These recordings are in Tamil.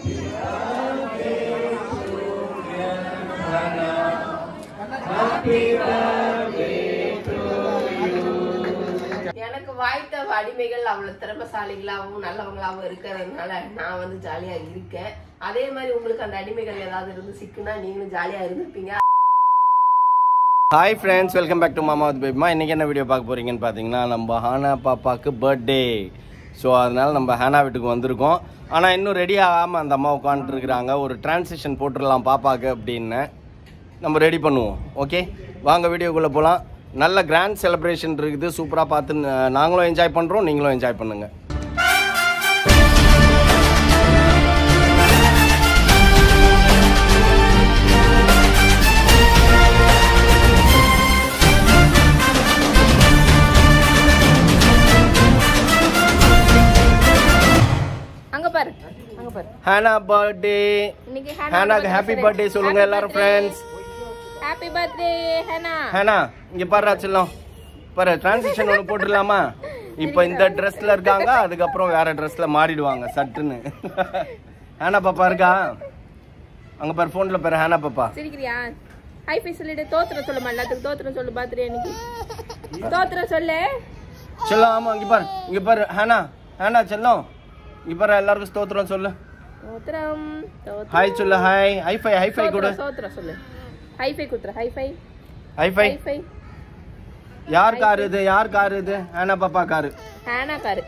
எனக்கு வாய்த்த அடிமைகள் அவ்வளவு திறமைசாலிகளாகவும் நல்லவங்களாகவும் இருக்கிறதுனால நான் வந்து ஜாலியா இருக்கேன். அதே மாதிரி உங்களுக்கு அந்த அடிமைகள் ஏதாவது இருந்து சிக்குனா நீங்களும் ஜாலியா இருந்திருப்பீங்க. Hi friends, welcome back to மாமா வித் பேபிமா. இன்றைக்கி என்ன வீடியோ பார்க்க போகிறீங்கன்னு பார்த்தீங்கன்னா, நம்ம ஹானா பாப்பாவுக்கு பர்த்டே. ஸோ அதனால் நம்ம ஹானா வீட்டுக்கு வந்திருக்கோம். ஆனால் இன்னும் ரெடி ஆகாமல் அந்த அம்மா உட்காந்துருக்குறாங்க. ஒரு டிரான்சிஷன் போட்டுடலாம் பாப்பாவுக்கு அப்படின்னு நம்ம ரெடி பண்ணுவோம். ஓகே, வாங்க வீடியோக்குள்ளே போகலாம். நல்ல கிராண்ட் செலிப்ரேஷன் இருக்குது, சூப்பராக பார்த்து நாங்களும் என்ஜாய் பண்ணுறோம், நீங்களும் என்ஜாய் பண்ணுங்கள். ஹானா பர்த்டே, ஹானாக்கு ஹாப்பி பர்த்டே சொல்லுங்க எல்லாரும் friends. Happy birthday Hana. Hana இங்க பாரு, செல்லம் பாரு, டிரான்சிஷன் ஒன்று போட்டுடலாமா? இப்போ இந்த ட்ரெஸ்ல இருக்காங்க, அதுக்கப்புறம் வேற ட்ரெஸ்ல மாறிடுவாங்க சட்டுன்னு. ஹானா பாப்பா இருக்கா அங்க பாரு, போன்ல பாரு ஹானா பாப்பா. சிரிக்கிறியா? ஹை ஃபை சொல்லிடு. தோத்திரம் சொல்லுமா, எல்லாத்துக்கும் தோத்திரம் சொல்லு. பர்த்டே அன்னைக்கு தோத்திரம் சொல்லு செல்லம். ஆமா இங்க பாரு ஹானா. ஹானா செல்லம் இங்க பாரு, எல்லாருக்கும் ஸ்தோத்திரம் சொல்லு. தோத்திரம். ஹாய் சொல்லு. ஹாய் ஹை ஃபை கொடு. தோத்திரம் சொல்லு. ஹை ஃபை குத்துற. High five. யார் கார் இது? ஹானா பாப்பா காரு. ஹானா காரு.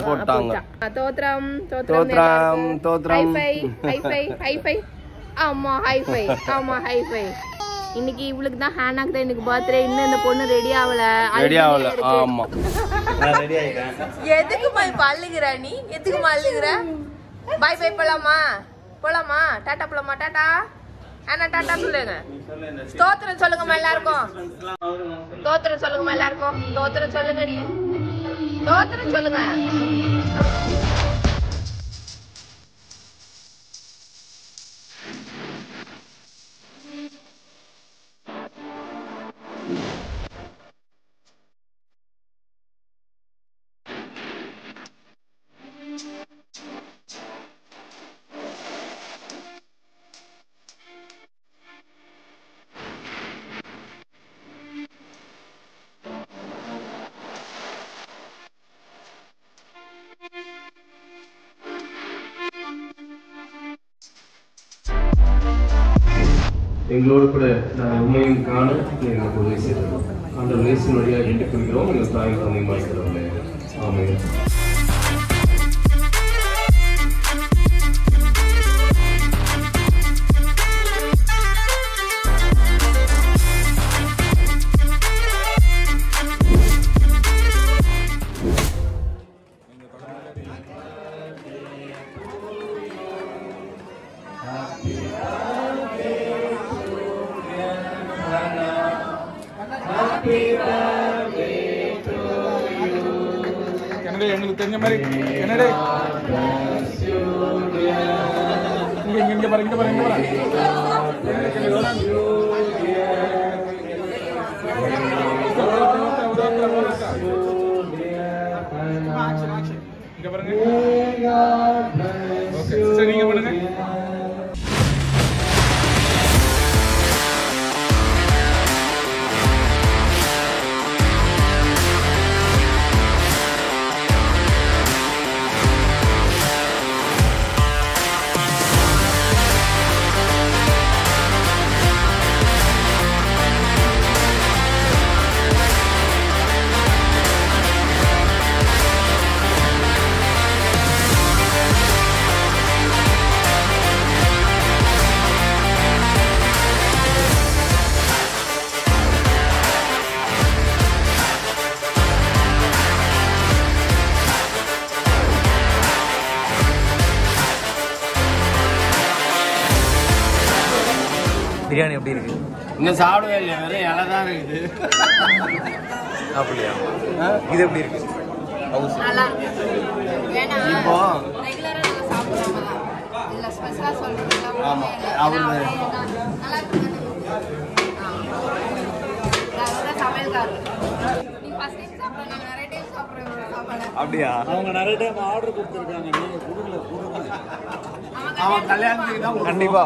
போட்டாங்க. தோத்திரம். High five. ஆமா ஹை ஃபை. இன்னைக்கு இவளுக்கு தான், ஹானாக்கு தான் இன்னைக்கு பர்த்டே. இன்னும் இந்த பொண்ணு ரெடி ஆகல. ஆமா நான் ரெடி ஆயிட்டேன். எதுக்குமா இப்ப அழுகுற நீ? எதுக்குமா அழுகுற? பை பை போலாமா? டாடா போலாமா? டாடா ஹானா, டாடா சொல்லுங்க. ஸ்தோத்திரம் சொல்லுங்கம்மா எல்லாருக்கும். ஸ்தோத்திரம் சொல்லுங்கம்மா எல்லாருக்கும். ஸ்தோத்திரம் சொல்லுங்க. நீ ஸ்தோத்திரம் சொல்லுங்க. எங்களோடு கூட நான் உண்மையும் காண நீங்கள் உதவி செய்தோம். அந்த நேசின் வழியாக வேண்டிக் கொள்கிறோம். எங்கள் தாய் தந்தை மாய்க்கிறோம். ஆமென். எங்களுக்கு தெரிஞ்ச மாதிரி என்னடே இங்க பாரு. இங்க பாருங்க. ஓகே சரி, நீங்க பண்ணுங்க. பிரியாணி எப்படி இருக்கு? இன்னும் சாப்பிடவே இல்லையா, வெறும் இலை தான் இருக்குது. அப்படியா? இது எப்படி இருக்கு? நல்லா இருக்கு. இப்போ ரெகுலரா நாங்க சாப்பிடுவோம். இல்ல ஸ்பெஷலா சொல்றீங்க. ஆமா அவரு நல்லா இருக்கு. சமையல்காரர் நீ ஃபர்ஸ்ட் டைம் சாப்பிடுங்க. நிறைய டைம் அப்படியா? அவங்க நிறைய டைம் ஆர்டர் கொடுத்துருக்காங்க, நீங்க கொடுக்கல. அவன் கல்யாணத்துக்கு தான் கண்டிப்பா.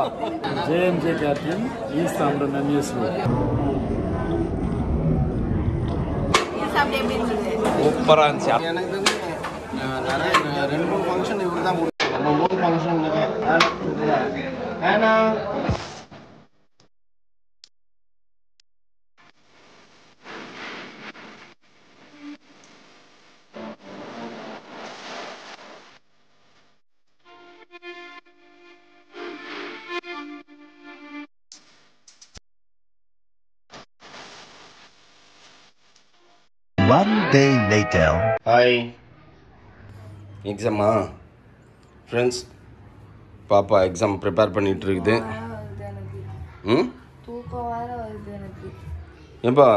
ஜேஎம்ஜே கேட்டரிங் ஈஸ்ட் ஆம்டன் எம்எஸ்வி. சூப்பரா இருந்துச்சு. எனக்கு தெரிஞ்சு நிறைய 2-3 ஃபங்க்ஷன் இவரு தான் கொடுத்தாங்க. 3 ஃபங்க்ஷன் ஏன்னா One day later. ஹாய், எக்ஸாமா ஃப்ரெண்ட்ஸ்? பாப்பா எக்ஸாம் ப்ரிப்பேர் பண்ணிட்டு இருக்குது. ம், தூக்கம் வேற வருது எனக்கு. ஏப்பா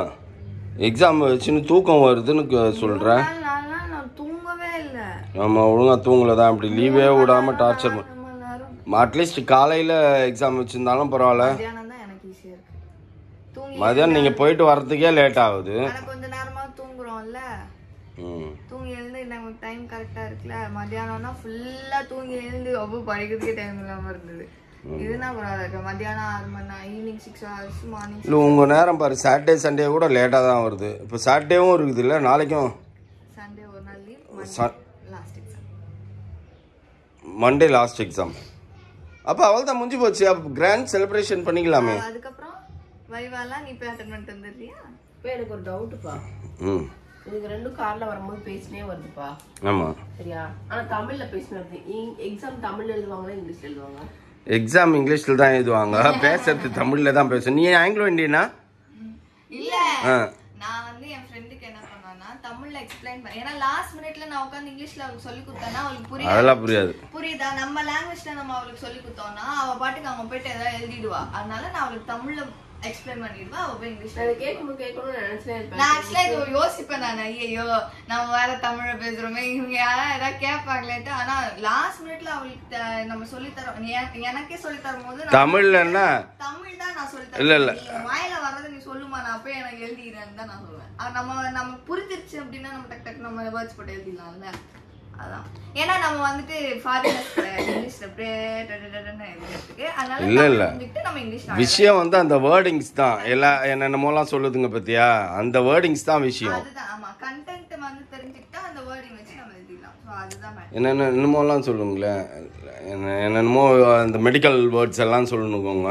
எக்ஸாம் வச்சுன்னு தூக்கம் வருதுன்னு சொல்கிறேன். நான் தூங்கவே இல்லை. ஆமாம், ஒழுங்காக தூங்கலை தான். இப்படி லீவே விடாமல் டார்ச்சர் அட்லீஸ்ட் காலையில் எக்ஸாம் வச்சுருந்தாலும் பரவாயில்ல. மத்தியானம் தான் எனக்கு ஈஸியாக இருக்கு. தூங்கி மதியானம் நீங்கள் போயிட்டு வர்றதுக்கே லேட் ஆகுது. கொஞ்ச நேரமா தூங்குறோம்ல, ம், தூங்கி எழுந்து நமக்கு டைம் கரெக்டா இருக்குல்ல. மத்தியானம்னா ஃபுல்லா தூங்கி எழுந்து ரொம்ப படிக்கிறதுக்கே டைம் இல்லாம இருந்தது. இதுனா பரவாயில்ல. மத்தியானம் 6 மணி நேரம், ஈவினிங் 6 hours, மார்னிங். இல்லை உங்கள் நேரம் பாரு, சாட்டர்டே சண்டே கூட லேட்டாக தான் வருது. இப்போ சாட்டர்டேவும் இருக்குது இல்லை, நாளைக்கும் சண்டே ஒரு நாள் leave, last exam, Monday last exam. அப்போ அவள் தான் முடிஞ்சு போச்சு. அப்போ கிராண்ட் செலிப்ரேஷன் பண்ணிக்கலாமே. அதுக்கப்புறம் வைவாலாம் நீ போய் அட்டெண்ட் பண்ணிட்டு வந்துடுறியா? இப்போ எனக்கு ஒரு டவுட்டுப்பா. ம், இதுக்கு ரெண்டும் கார்ல வரும்போது பேசினே வருதுப்பா. ஆமாம், சரியா? ஆனா தமிழ்ல பேசினே வருது. எக்ஸாம் தமிழ்ல எழுதுவாங்களா இங்கிலீஷ்ல எழுதுவாங்க? எக்ஸாம் இங்கிலீஷில் தான் எழுதுவாங்க, பேசுறது தமிழில் தான் பேசும். நீ ஆங்கிலோ இண்டியனா? இல்ல, ஆ, நான் வந்து என் ஃப்ரெண்டுக்கு என்ன பண்ணேன்னா தமிழ்ல எக்ஸ்பிளைன் பண்ணேன். ஏன்னா லாஸ்ட் மினிட்ல நான் உட்காந்து இங்கிலீஷ்ல அவளுக்கு சொல்லி கொடுத்தேன்னா அவளுக்கு புரியாது. அதெல்லாம் புரியாது. புரியுதா? நம்ம லாங்குவேஜ்ல நம்ம அவளுக்கு சொல்லி கொடுத்தோம்னா அவ பாட்டுக்கு அவங்க போயிட்டு ஏதாவது எழுதிடுவா. அதனால நான் அவளுக்கு தமிழ்ல எக்ஸ்பிளைன் பண்ணிடுவா, அவ போய் இங்கிலீஷ்ல. அதை கேட்கணும்னு நினைச்சேன். நான் ஆக்சுவலா இது யோசிப்பேன் நான், ஐயோ நம்ம வேற தமிழ பேசுறோமே, இவங்க யாராவது ஏதாவது கேட்பாங்களேட்டு. ஆனா லாஸ்ட் மினிட்ல அவளுக்கு நம்ம சொல்லி தரோம். எனக்கே சொல்லி தரும் போது தமிழ்லன்னா தமிழ் தான் நான் சொல்லி இல்ல தரேன். இல்ல, வாயில வர்றது நீ சொல்லுமா, நான் போய் எனக்கு எழுதிக்கிறேன்னு தான் நான் சொல்லுவேன். நம்ம புரிஞ்சிருச்சு அப்படின்னா நம்ம டக் டக் நம்ம வேர்ட்ஸ் போட்டு எழுதிடலாம்ல. அதான், ஏன்னா நம்ம வந்துட்டு ஃபாரினர்ஸ் கிடையாது, இங்கிலீஷ்ல அப்படியே எழுதுறதுக்கு. அதனால இல்ல இல்ல, நம்ம இங்கிலீஷ் விஷயம் வந்து அந்த வேர்டிங்ஸ் தான். எல்லாம் என்னென்னமோலாம் சொல்லுதுங்க பத்தியா, அந்த வேர்டிங்ஸ் தான் விஷயம். அதுதான். ஆமா, கண்டென்ட் வந்து தெரிஞ்சுக்கிட்டா அந்த வேர்டிங் வச்சு நம்ம எழுதிடலாம். ஸோ அதுதான் என்னென்னமோலாம் சொல்லுங்களேன், என்னென்னமோ அந்த மெடிக்கல் வேர்ட்ஸ் எல்லாம் சொல்லணுங்க.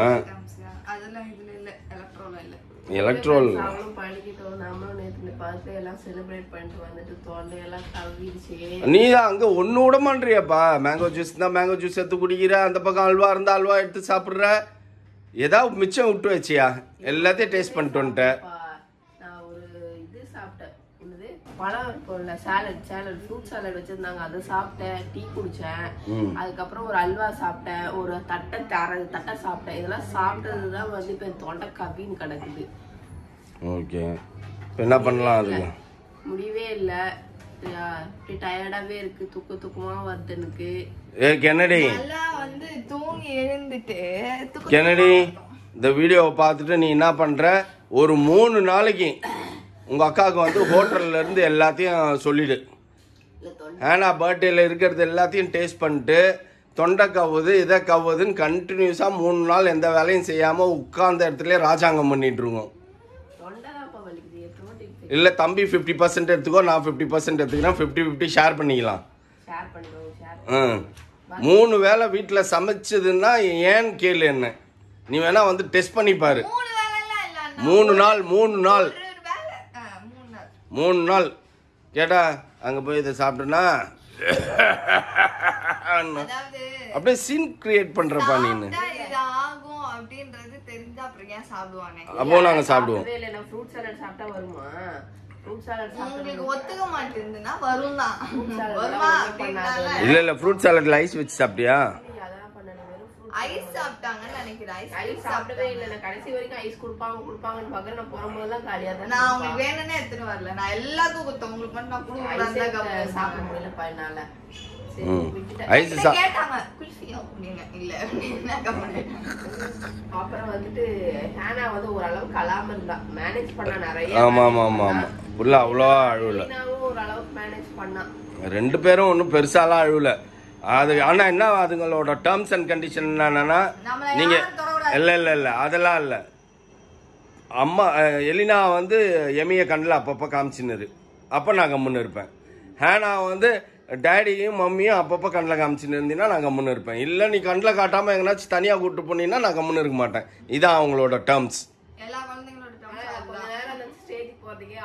அதெல்லாம் இதுல இல்ல, எலக்ட்ரோல இல்ல. எலக்ட்ரோல் அவளும் பழகிட்டோம். நம்மளும் நேற்று பார்த்து எல்லாம் செலிப்ரேட் பண்ணிட்டு வந்துட்டு தொண்டையெல்லாம் கவிடுச்சு. நீ தான் அங்கே ஒன்று விட மாட்டியாப்பா. மேங்கோ ஜூஸ் தான் மேங்கோ ஜூஸ் எடுத்து குடிக்கிற, அந்த பக்கம் அல்வா இருந்தால் அல்வா எடுத்து சாப்பிட்ற, ஏதாவது மிச்சம் விட்டு வச்சியா? எல்லாத்தையும் டேஸ்ட் பண்ணிட்டு வந்துட்டேன். நான் ஒரு இது சாப்பிட்டேன், என்னது பழம் இருக்கும்ல, சாலட் ஃப்ரூட் சாலட் வச்சிருந்தாங்க, அதை சாப்பிட்டேன், டீ குடிச்சேன். அதுக்கப்புறம் ஒரு அல்வா சாப்பிட்டேன், ஒரு தட்டை சாப்பிட்டேன். இதெல்லாம் சாப்பிட்டது தான் வந்து இப்போ தொண்டை கவின்னு கிடக்குது. ஓகே, இப்போ என்ன பண்ணலாம்? அதுக்கு முடியவே இல்லை, டயர்டாவே இருக்கு, தூக்கமா வருது எனக்கு. ஏ கென்னடி, வந்து தூங்கி எழுந்துட்டு கென்னடி, இந்த வீடியோவை பார்த்துட்டு நீ என்ன பண்ற, ஒரு 3 நாளைக்கு உங்க அக்காவுக்கு வந்து ஹோட்டல்ல இருந்து எல்லாத்தையும் சொல்லிடு. ஏன்னா பர்த்டேல இருக்கிறது எல்லாத்தையும் டேஸ்ட் பண்ணிட்டு தொண்டை கவுது இதை கவுதுன்னு கண்டினியூஸா 3 நாள் எந்த வேலையும் செய்யாம உட்கார்ந்த இடத்துல ராஜாங்கம் பண்ணிட்டு இருக்கோம். இல்லை தம்பி 50% எடுத்துக்கோ, நான் 50% எடுத்துக்கிறேன், 50-50 ஷேர் பண்ணிக்கலாம். 3 வேளை வீட்டில் சமைச்சதுன்னா ஏன்னு கேளு என்ன. நீ வேணா வந்து டெஸ்ட் பண்ணி பாரு. 3 நாள் கேட்டா அங்கே போய் இதை சாப்பிட்டேன்னா அப்படியே சீன் கிரியேட் பண்றப்பா நீனு. அப்போ நாங்க சாப்பிடுவோம். ஃப்ரூட் சாலட் சாப்பிட்டா வருமா? இல்ல ஃப்ரூட் சாலட்ல ஐஸ் வச்சு சாப்பிட்டியா? ஐஸ் சாப்பிட்டாங்கன்னு நினைக்கிறேன். ஐஸ் சாப்பிடவே இல்லை. நான் கடைசி வரைக்கும் ஐஸ் கொடுப்பாங்கன்னு பாக்குறேன். நான் போகும்போதெல்லாம் காலியா தான். நான் உங்களுக்கு வேணும்னே எடுத்துட்டு வரல, நான் எல்லாத்துக்கும் கொடுத்தேன். உங்களுக்கு மட்டும் நான் கொடுக்க சாப்பிட முடியலப்பா என்னால. அப்புறம் வந்துட்டு ஹேனா வந்து ஓரளவுக்கு அழாம இருந்தா, மேனேஜ் பண்ண நிறைய. ஆமா ஆமா ஆமா ஆமா, புள்ள அவ்வளவா அழுவல. ஒரு ஒரு அளவுக்கு மேனேஜ் பண்ணா. 2 பேரும் ஒன்றும் பெருசாலாம் அழுவல. அது ஆனா என்ன அதுங்களோட டேர்ம்ஸ் அண்ட் கண்டிஷன் என்னன்னா நீங்க இல்ல அதெல்லாம் இல்ல. அம்மா எலினா வந்து எமிய கண்ணில் அப்பப்போ காமிச்சின்னு அப்போ நான் கம்முன்னு இருப்பேன். ஹேனா வந்து டேடியும் மம்மியும் அப்பப்போ கண்ணில் காமிச்சின்னு இருந்தீங்கன்னா நான் கம்முன்னு இருப்பேன். இல்லை நீ கண்ணில் காட்டாமல் எங்கேனாச்சும் தனியாக கூப்பிட்டு போனீங்கன்னா நான் கம்முன்னு இருக்க மாட்டேன். இதான் அவங்களோட டேர்ம்ஸ்.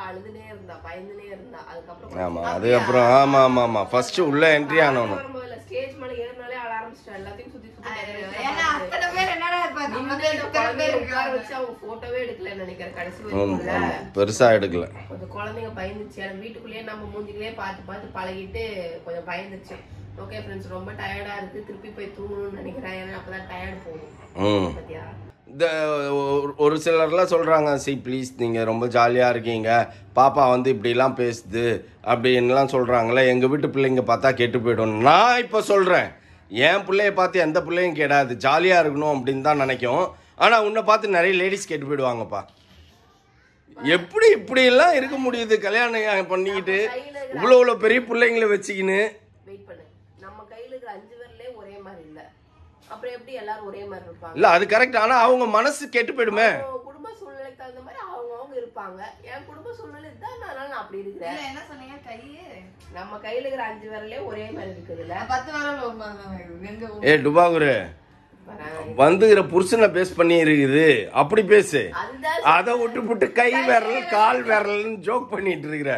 அழுதுனே இருந்தா, பயந்துனே இருந்தா. ஆமா அதுக்கப்புறம் ஆமா ஃபர்ஸ்ட் உள்ள என்ட்ரி ஆனோம். ஸ்டேஜ் மேல ஏறினாலே அழ ஆரம்பிச்சிட்டா. எல்லாத்தையும் சுத்தி சுத்தி போட்டோவே எடுக்கல நினைக்கிறேன். கடைசி வரைக்கும் பெருசா எடுக்கல. கொஞ்சம் குழந்தைங்க பயந்துச்சு. வீட்டுக்குள்ளேயே நம்ம மூஞ்சிகளே பார்த்து பழகிட்டு கொஞ்சம் பயந்துச்சு. ஓகே ஃப்ரெண்ட்ஸ், ரொம்ப டயர்டா இருக்கு. திருப்பி போய் தூங்கணும்னு நினைக்கிறேன். ஏன்னா அப்பதான் டயர்ட் போகும். பத்தியா ஒரு சிலர்லாம் சொல்கிறாங்க, சி ப்ளீஸ் நீங்கள் ரொம்ப ஜாலியாக இருக்கீங்க, பாப்பா வந்து இப்படிலாம் பேசுது அப்படின்லாம் சொல்கிறாங்களே, எங்கள் வீட்டு பிள்ளைங்க பார்த்தா கெட்டு போய்டும். நான் இப்போ சொல்கிறேன், என் பிள்ளைய பார்த்து எந்த பிள்ளையும் கெடாது, ஜாலியாக இருக்கணும் அப்படின்னு தான் நினைக்கும். ஆனால் உன்னை பார்த்து நிறைய லேடிஸ் கெட்டு போயிடுவாங்கப்பா. எப்படி இப்படியெல்லாம் இருக்க முடியுது கல்யாணம் பண்ணிக்கிட்டு இவ்வளோ பெரிய பிள்ளைங்களை வச்சுக்கின்னு? வெயிட் பண்ணு, நம்ம கையில் இருக்கிற 5 பேர்லேயே ஒரே மாதிரி இல்லை. அப்புறம் எப்படி எல்லாரும் ஒரே மாதிரி இருப்பாங்க? இல்ல அது கரெக்ட். ஆனா அவங்க மனசு கெட்டு போயிடுமே. குடும்ப சூழ்நிலைக்கு தகுந்த மாதிரி அவங்க இருப்பாங்க. என் குடும்ப சூழ்நிலை தான், அதனால நான் அப்படி இருக்கிறேன். என்ன சொன்னீங்க? நம்ம கையில இருக்கிற 5 விரலே ஒரே மாதிரி இருக்குதுல்ல. 10 விரல். ஏ டுபாகுரு வந்துகிற புருஷனை பேஸ் பண்ணி இருக்குது, அப்படி பேசு. அதை விட்டு கை விரல் கால் விரல்னு ஜோக் பண்ணிட்டு இருக்கிற.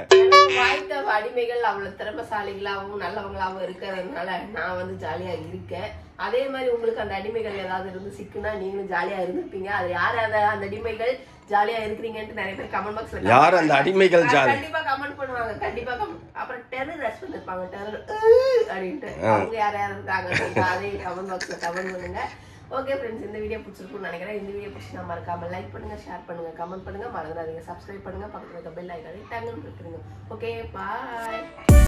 வாய்த்த அடிமைகள் அவ்வளவு திறமைசாலிகளாகவும் நல்லவங்களாகவும் இருக்கிறதுனால நான் வந்து ஜாலியா இருக்கேன். அதே மாதிரி உங்களுக்கு அந்த அடிமைகள் ஏதாவது இருந்து சிக்குனா நீங்களும் ஜாலியா இருந்திருப்பீங்க. அது யார் அந்த அடிமைகள் ஜாலியா இருக்கிறீங்கன்னு நிறைய பேர் கமெண்ட் பாக்ஸ்ல யார் அந்த அடிமைகள் கண்டிப்பா கமெண்ட் பண்ணுவாங்க. கண்டிப்பா அப்புறம் டெரர் ரெஸ்ட் பண்ணிருப்பாங்க, டெரர் அப்படின்ட்டு. அவங்க யார் இருக்காங்க அதே கமெண்ட் பாக்ஸ்ல கமெண்ட் பண்ணுங்க. ஓகே ஃப்ரெண்ட்ஸ், இந்த வீடியோ பிடிச்சிருக்கும்னு நினைக்கிறேன். இந்த வீடியோ பிடிச்சி நான் மறக்காம லைக் பண்ணுங்க, ஷேர் பண்ணுங்க, கமெண்ட் பண்ணுங்க, மறந்துடாதீங்க சப்ஸ்கிரைப் பண்ணுங்க, பக்கத்துல இருக்க பெல் ஐகானை டங்குன்னு கிளிக் பண்ணுங்க. Okay bye.